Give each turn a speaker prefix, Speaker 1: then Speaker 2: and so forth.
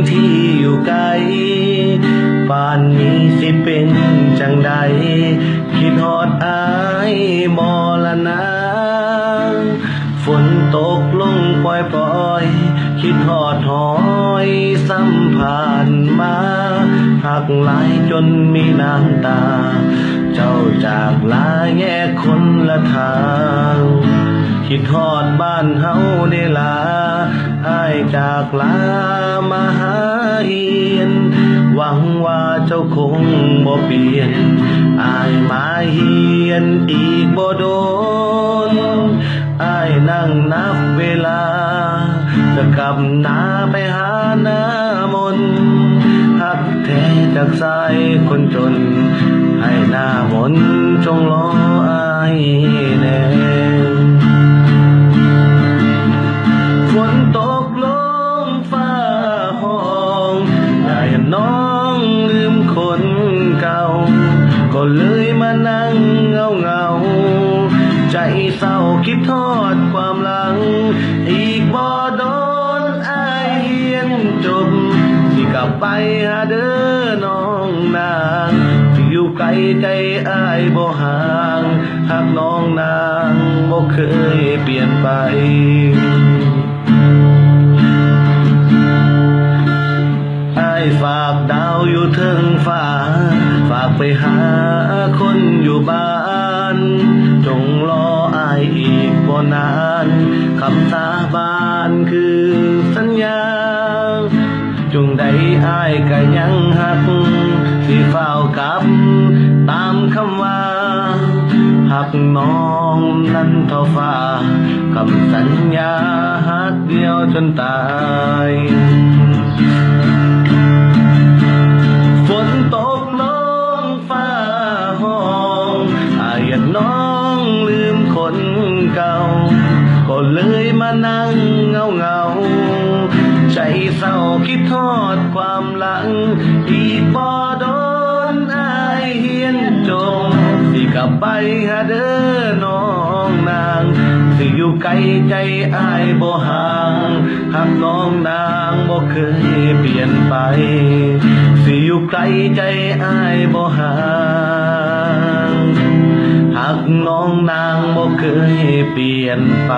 Speaker 1: ที่อยู่ไกลป่านนี้สิเป็นจังใดคิดฮอดอายบ่ละนะฝนตกลงปล่อยคิดฮอดหอยสัมผ่านมาหักหลายจนมีน้ำตาเจ้าจากลาแยกคนละทางคิดฮอดบ้านเฮาเดลาอ้ายจากลามาหาเฮียนหวังว่าเจ้าคงบ่เปลี่ยนอ้ายมาเฮียนอีกบ่โดนอ้ายนั่งนับเวลาจะกลับนาไปหาหน้ามนหักแท้จากสายคนจนให้หน้ามนจงรออ้ายแน่ฝนตกลงฟ้าห้องอย่าให้น้องลืมคนเก่าก็เลยมานั่งเงาใจเศร้าคิดทอดความหลังอีกบ่โดนอ้ายเฮียนจบสิกลับไปหาเด้อน้องนางที่อยู่ไกลใจอ้ายบ่ห่างหากน้องนางบ่เคยเปลี่ยนไปอ้ายฝากดาวอยู่เทิงฟ้าฝากไปหาคนอยู่บ้านจงรออ้ายอีกบ่นานคำสาบานคือสัญญาจงได้อ้ายก็ยังหักสิเฝ้ากลับตามคำว่าหักน้องนั้นเท่าฟ้าคำสัญญาหักเดียวจนตายฝนตกลงฟ้าห้องอ้ายอยากน้องลืมคนเก่าก็เลยมานั่งเงาใจเศร้าคิดทอดความหลังอีกบ่โดนอ้ายเฮียนจบสิกลับไปหาเด้อน้องนางสิอยู่ไกลใจอ้ายบ่ห่างหักน้องนางบ่เคยเปลี่ยนไปสิอยู่ไกลใจอ้ายบ่ห่างหักน้องนางบ่เคยเปลี่ยนไป